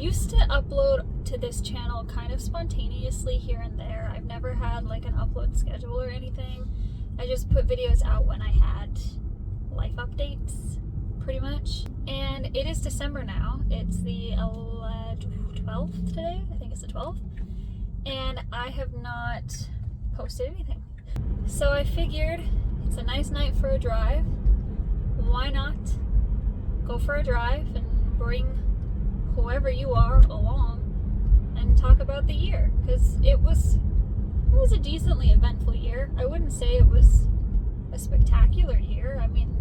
used to upload to this channel kind of spontaneously here and there. I've never had like an upload schedule or anything. I just put videos out when I had life updates, pretty much. And it is December now. It's the 12th today. I think it's the 12th. And I have not posted anything. So I figured it's a nice night for a drive. Why not go for a drive and bring whoever you are along and talk about the year, because it was a decently eventful year. I wouldn't say it was a spectacular year. I mean,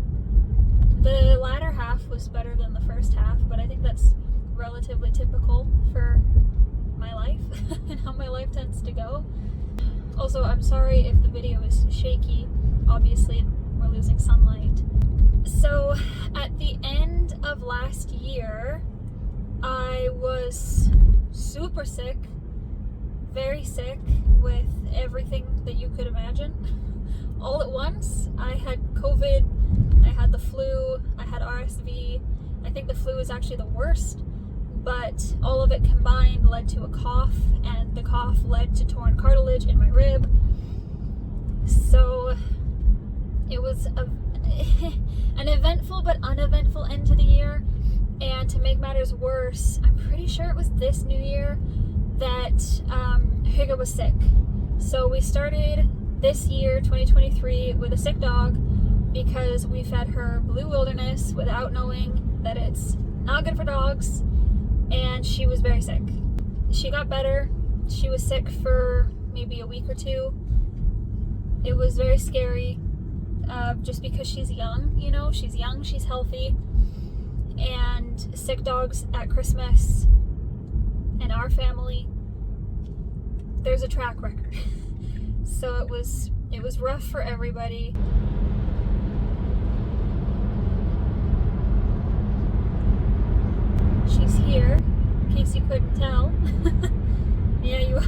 the latter half was better than the first half, but I think that's relatively typical for my life and how my life tends to go. Also, I'm sorry if the video is shaky. Obviously, we're losing sunlight. So, at the end of last year, I was super sick, very sick, with everything that you could imagine. All at once. I had COVID, I had the flu, I had RSV. I think the flu was actually the worst, but all of it combined led to a cough, and the cough led to torn cartilage in my rib. So it was an eventful but uneventful end to the year. And to make matters worse, I'm pretty sure it was this New Year that Hugo was sick. So we started this year, 2023, with a sick dog because we fed her Blue Wilderness without knowing that it's not good for dogs, and she was very sick. She got better. She was sick for maybe a week or two. It was very scary, just because she's young, you know, she's young, she's healthy. And sick dogs at Christmas in our family, there's a track record. So it was rough for everybody. She's here, in case you couldn't tell. Yeah, you are.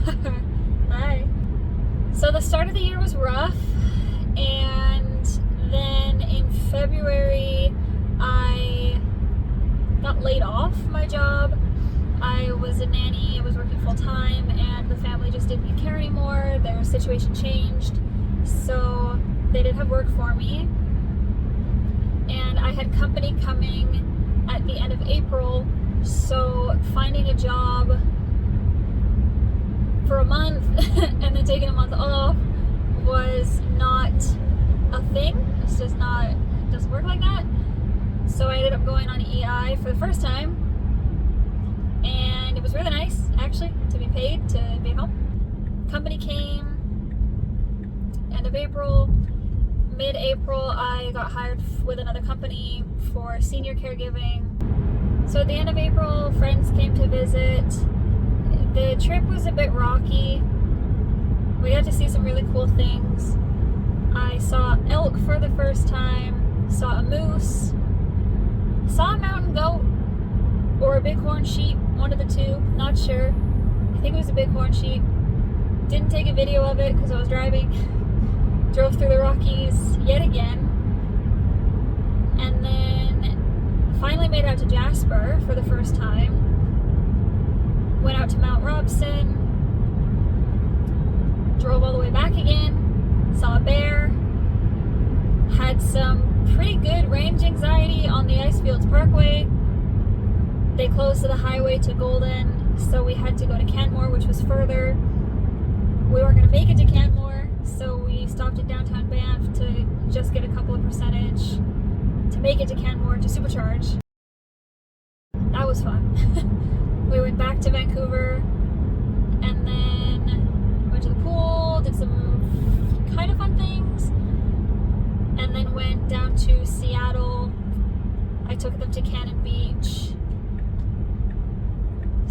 Hi. So the start of the year was rough, and then in February I got laid off my job. I was a nanny, I was working full time, and the family just didn't care anymore. Their situation changed, so they didn't have work for me. And I had company coming at the end of April, so finding a job for a month and then taking a month off was not a thing. It's just not, it doesn't work like that. So I ended up going on EI for the first time, and it was really nice, actually, to be paid to be home. Company came end of April. Mid-April, I got hired with another company for senior caregiving. So at the end of April, friends came to visit. The trip was a bit rocky. We got to see some really cool things. I saw elk for the first time, saw a moose, saw a mountain goat or a bighorn sheep, one of the two, not sure. I think it was a bighorn sheep. Didn't take a video of it because I was driving. Drove through the Rockies yet again, and then finally made it out to Jasper for the first time. Went out to Mount Robson, drove all the way back again, saw a bear, had some pretty good range anxiety on the Icefields Parkway. They closed the highway to Golden, so we had to go to Canmore, which was further. We weren't going to make it to Canmore, so we stopped in downtown Banff to just get a couple of percentage to make it to Canmore to supercharge. That was fun. We went back to Vancouver and then went to the pool, did some kind of fun things, and then went down to Seattle. I took them to Cannon Beach,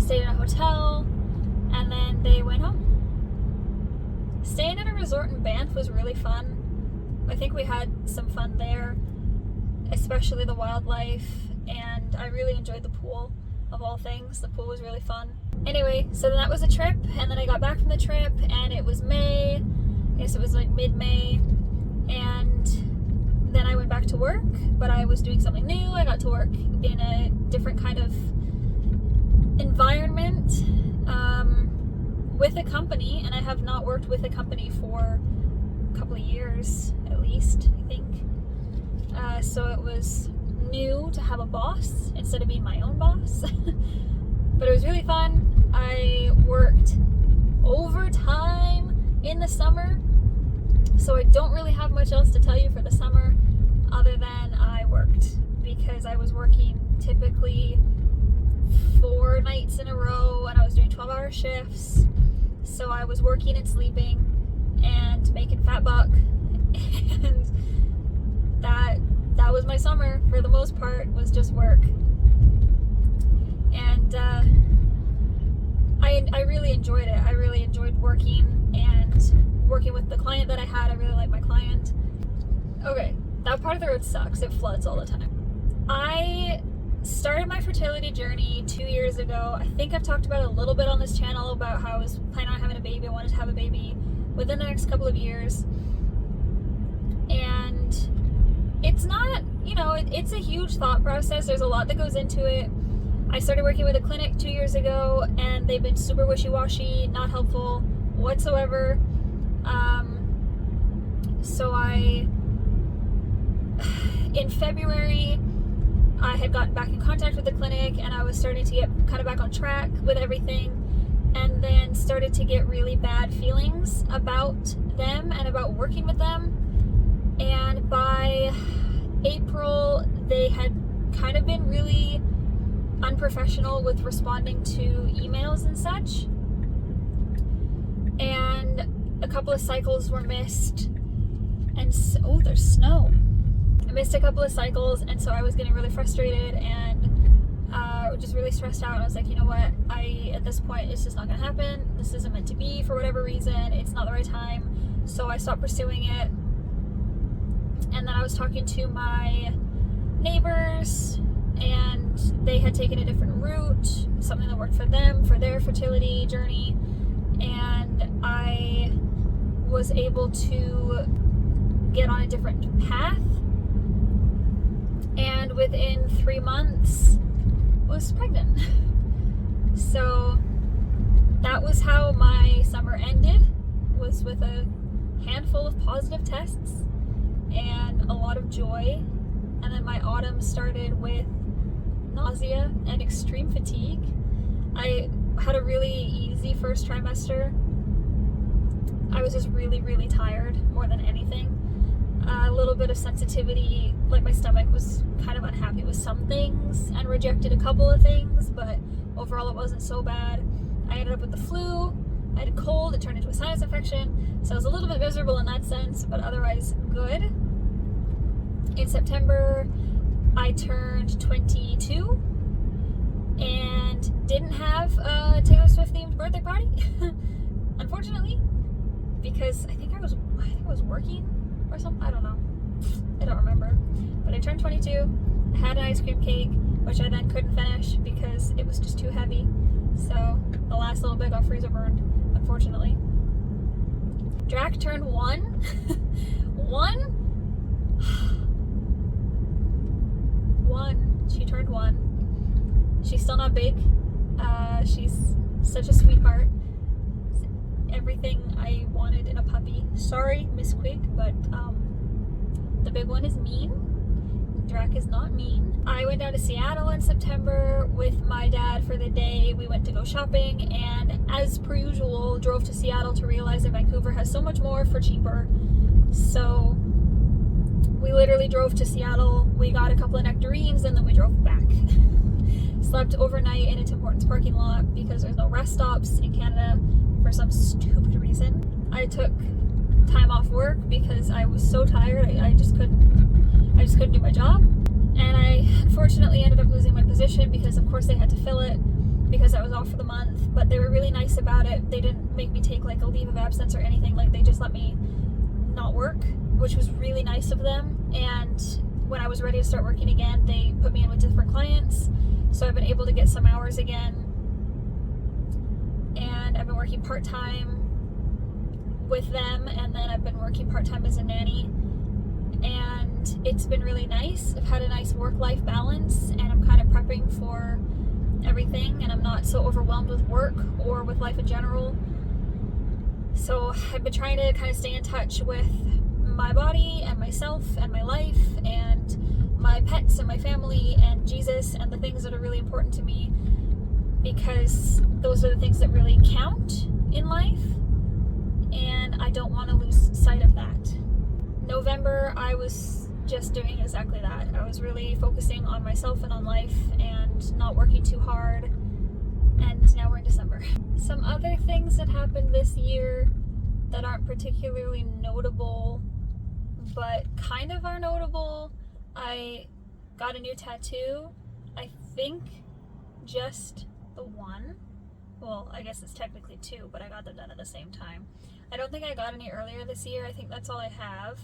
stayed in a hotel, and then they went home. Staying at a resort in Banff was really fun. I think we had some fun there, especially the wildlife, and I really enjoyed the pool, of all things. The pool was really fun. Anyway, so then that was a trip, and then I got back from the trip, and it was May. I guess it was like mid-May, and then I went back to work, but I was doing something new. I got to work in a different kind of environment with a company, and I have not worked with a company for a couple of years at least, I think. So it was new to have a boss instead of being my own boss. But it was really fun. I worked overtime in the summer, so I don't really have much else to tell you for the summer other than I worked, because I was working typically 4 nights in a row and I was doing 12-hour shifts. So I was working and sleeping and making fat buck, and that was my summer for the most part, was just work. And I really enjoyed it. I really enjoyed working and working with the client that I had. I really liked my client. Okay, that part of the road sucks. It floods all the time. I started my fertility journey 2 years ago. I think I've talked about it a little bit on this channel about how I was planning on having a baby. I wanted to have a baby within the next couple of years. And it's not, it's a huge thought process. There's a lot that goes into it. I started working with a clinic 2 years ago, and they've been super wishy-washy, not helpful whatsoever. So in February, I had gotten back in contact with the clinic, and I was starting to get kind of back on track with everything, and then started to get really bad feelings about them and about working with them. And by April, they had kind of been really unprofessional with responding to emails and such, and a couple of cycles were missed, and oh, there's snow. I missed a couple of cycles, and so I was getting really frustrated and just really stressed out. And I was like, you know what, at this point, it's just not gonna happen. This isn't meant to be for whatever reason. It's not the right time. So I stopped pursuing it. And then I was talking to my neighbors, and they had taken a different route, something that worked for them, for their fertility journey. And I was able to get on a different path. And within 3 months, was pregnant. So that was how my summer ended, was with a handful of positive tests and a lot of joy. And then my autumn started with nausea and extreme fatigue. I had a really easy first trimester. I was just really, really tired more than anything. A little bit of sensitivity, like my stomach was kind of unhappy with some things and rejected a couple of things, but overall it wasn't so bad. I ended up with the flu. I had a cold, it turned into a sinus infection, so I was a little bit miserable in that sense, but otherwise good. In September, I turned 22 and didn't have a Taylor Swift themed birthday party, unfortunately, because I think I was working or something. I don't know. I don't remember. But I turned 22. I had an ice cream cake, which I then couldn't finish because it was just too heavy. So the last little bit got freezer burned, unfortunately. Drac turned 1. 1. She turned 1. She's still not big. She's such a sweetheart. Everything I wanted in a puppy. Sorry, Miss Quick, but the big one is mean. Drac is not mean. I went down to Seattle in September with my dad for the day. We went to go shopping, and as per usual, drove to Seattle to realize that Vancouver has so much more for cheaper. So we literally drove to Seattle. We got a couple of nectarines, and then we drove back. Slept overnight in a Tim Hortons parking lot because there's no rest stops in Canada for some stupid reason. I took time off work because I was so tired. I just couldn't do my job. And I unfortunately ended up losing my position because of course they had to fill it because I was off for the month, but they were really nice about it. They didn't make me take like a leave of absence or anything. Like, they just let me not work, which was really nice of them. And when I was ready to start working again, they put me in with different clients. So I've been able to get some hours again. And I've been working part-time with them, and then I've been working part-time as a nanny, and it's been really nice. I've had a nice work-life balance, and I'm kind of prepping for everything, and I'm not so overwhelmed with work or with life in general. So I've been trying to kind of stay in touch with my body and myself and my life and my pets and my family and Jesus and the things that are really important to me, because those are the things that really count in life, and I don't want to lose sight of that. November, I was just doing exactly that. I was really focusing on myself and on life and not working too hard, and now we're in December. Some other things that happened this year that aren't particularly notable but kind of are notable. I got a new tattoo. I think just the one. Well, I guess it's technically two, but I got them done at the same time. I don't think I got any earlier this year. I think that's all I have.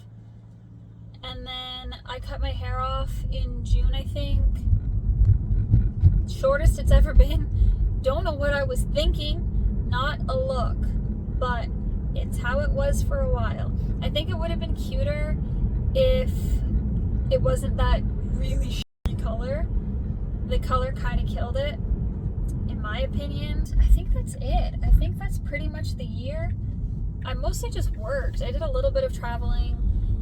And then I cut my hair off in June, I think. Shortest it's ever been. Don't know what I was thinking. Not a look, but it's how it was for a while. I think it would have been cuter if it wasn't that really shitty color. The color kind of killed it, in my opinion. I think that's it. I think that's pretty much the year. I mostly just worked. I did a little bit of traveling,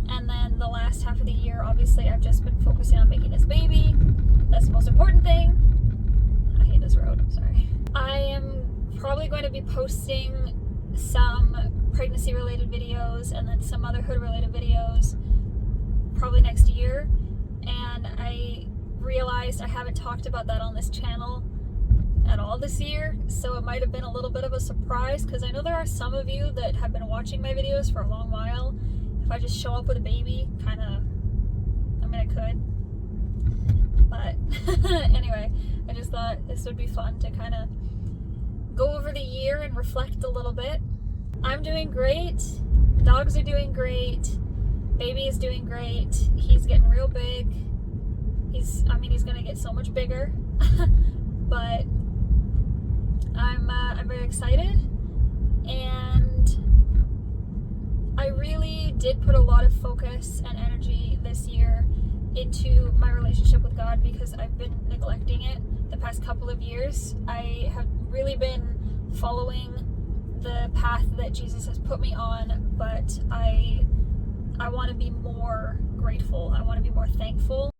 and then the last half of the year, obviously, I've just been focusing on making this baby. That's the most important thing. I hate this road, I'm sorry. I am probably going to be posting some pregnancy related videos and then some motherhood related videos probably next year, and I realized I haven't talked about that on this channel at all this year, so it might have been a little bit of a surprise, because I know there are some of you that have been watching my videos for a long while. If I just show up with a baby, kind of, I mean, I could, but anyway, I just thought this would be fun to kind of go over the year and reflect a little bit. I'm doing great. Dogs are doing great. Baby is doing great. He's getting real big. He's gonna get so much bigger. But I'm very excited, and I really did put a lot of focus and energy this year into my relationship with God, because I've been neglecting it the past couple of years. I have really been following the path that Jesus has put me on, but I want to be more grateful. I want to be more thankful.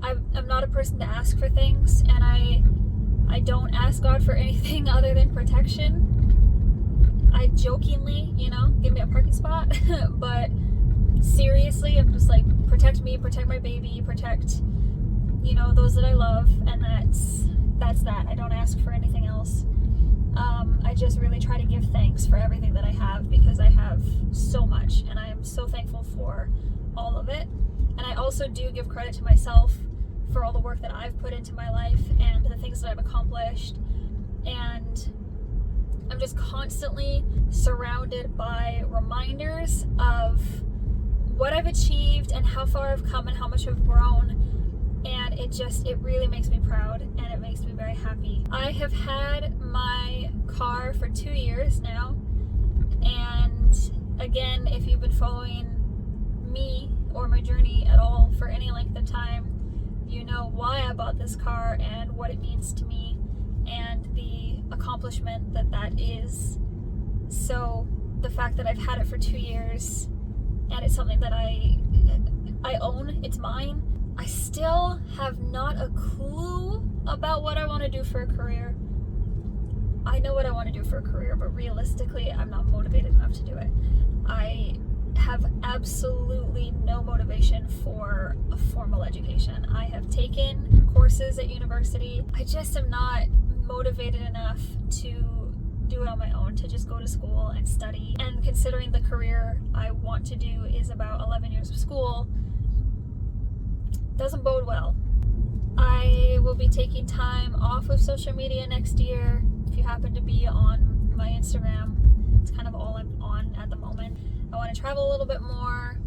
I'm not a person to ask for things, and I don't ask God for anything other than protection. I jokingly, give me a parking spot, but seriously, I'm just like, protect me, protect my baby, protect, those that I love, and that's that. I don't ask for anything else. I just really try to give thanks for everything that I have, because I have so much, and I am so thankful for all of it. And I also do give credit to myself for all the work that I've put into my life and the things that I've accomplished. And I'm just constantly surrounded by reminders of what I've achieved and how far I've come and how much I've grown. And it really makes me proud, and it makes me very happy. I have had my car for 2 years now, and again, if you've been following me or my journey at all for any length of time, you know why I bought this car and what it means to me and the accomplishment that is. So the fact that I've had it for 2 years and it's something that I own, it's mine. I still have not a clue about what I want to do for a career. I know what I want to do for a career, but realistically, I'm not motivated enough to do it. I have absolutely no motivation for a formal education. I have taken courses at university. I just am not motivated enough to do it on my own, to just go to school and study. And considering the career I want to do is about 11 years of school, doesn't bode well. I will be taking time off of social media next year. If you happen to be on my Instagram, it's kind of all I'm on at the moment. I want to travel a little bit more,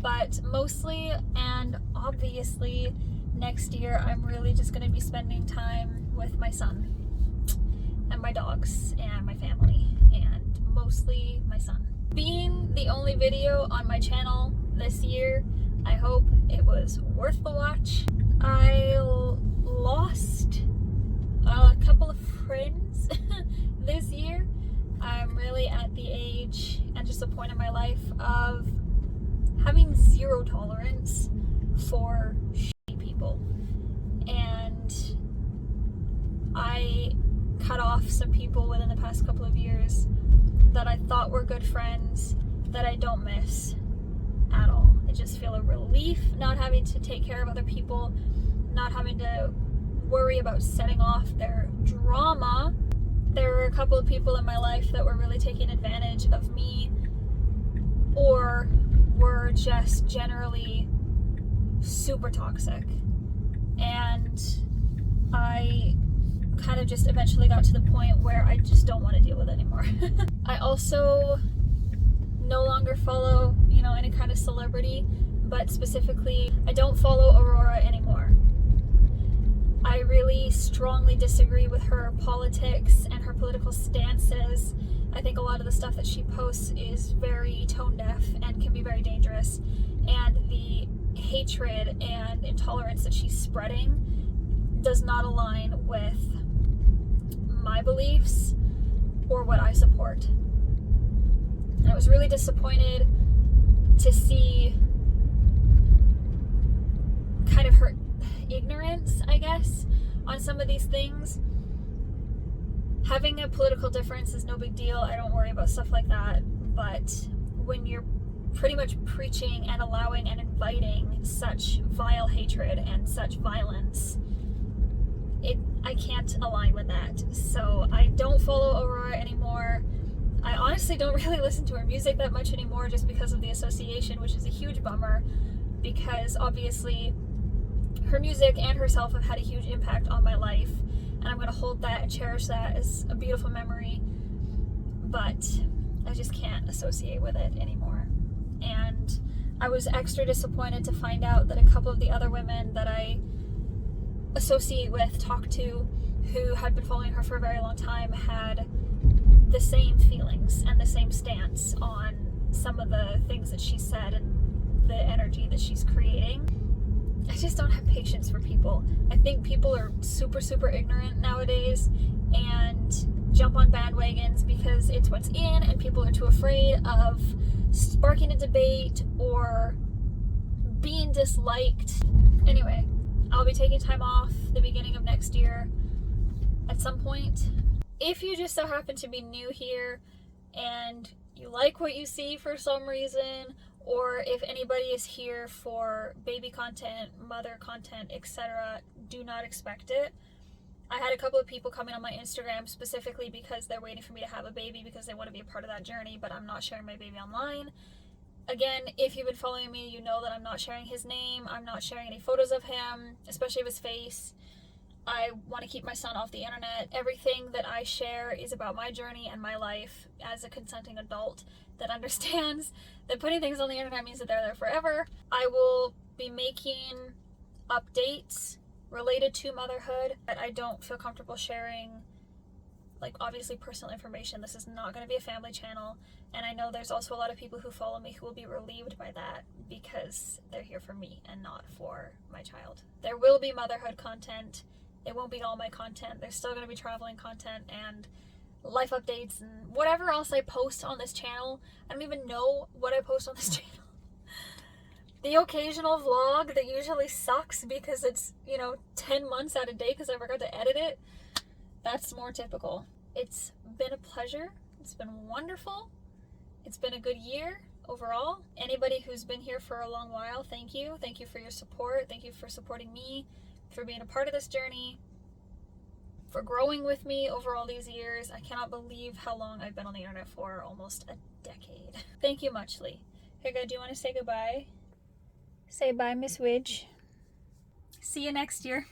but mostly and obviously next year I'm really just going to be spending time with my son and my dogs and my family, and mostly my son. Being the only video on my channel this year, I hope it was worth the watch. I lost couple of friends this year. I'm really at the age and just a point in my life of having zero tolerance for shitty people. And I cut off some people within the past couple of years that I thought were good friends that I don't miss at all. I just feel a relief not having to take care of other people, not having to worry about setting off their drama. There were a couple of people in my life that were really taking advantage of me, or were just generally super toxic. And I kind of just eventually got to the point where I just don't want to deal with it anymore. I also no longer follow, any kind of celebrity, but specifically, I don't follow Aurora anymore. I really strongly disagree with her politics and her political stances. I think a lot of the stuff that she posts is very tone deaf and can be very dangerous. And the hatred and intolerance that she's spreading does not align with my beliefs or what I support. And I was really disappointed to see kind of her ignorance, I guess, on some of these things. Having a political difference is no big deal. I don't worry about stuff like that. But when you're pretty much preaching and allowing and inviting such vile hatred and such violence, I can't align with that. So I don't follow Aurora anymore. I honestly don't really listen to her music that much anymore just because of the association, which is a huge bummer, because obviously her music and herself have had a huge impact on my life, and I'm going to hold that and cherish that as a beautiful memory, but I just can't associate with it anymore. And I was extra disappointed to find out that a couple of the other women that I associate with, talk to, who had been following her for a very long time, had the same feelings and the same stance on some of the things that she said and the energy that she's creating. I just don't have patience for people. I think people are super, super ignorant nowadays and jump on bandwagons because it's what's in, and people are too afraid of sparking a debate or being disliked. Anyway, I'll be taking time off the beginning of next year at some point. If you just so happen to be new here and you like what you see for some reason, or if anybody is here for baby content, mother content, etc., do not expect it. I had a couple of people coming on my Instagram specifically because they're waiting for me to have a baby because they want to be a part of that journey, but I'm not sharing my baby online. Again, if you've been following me, you know that I'm not sharing his name. I'm not sharing any photos of him, especially of his face. I want to keep my son off the internet. Everything that I share is about my journey and my life as a consenting adult that understands that putting things on the internet means that they're there forever. I will be making updates related to motherhood, but I don't feel comfortable sharing, obviously personal information. This is not going to be a family channel, and I know there's also a lot of people who follow me who will be relieved by that because they're here for me and not for my child. There will be motherhood content. It won't be all my content. There's still going to be traveling content and life updates and whatever else I post on this channel. I don't even know what I post on this channel. The occasional vlog that usually sucks because it's, 10 months out of date because I forgot to edit it. That's more typical. It's been a pleasure. It's been wonderful. It's been a good year overall. Anybody who's been here for a long while, thank you. Thank you for your support. Thank you for supporting me, for being a part of this journey, for growing with me over all these years. I cannot believe how long I've been on the internet for, almost a decade. Thank you muchly. Hagar, do you want to say goodbye? Say bye, Miss Widge. See you next year.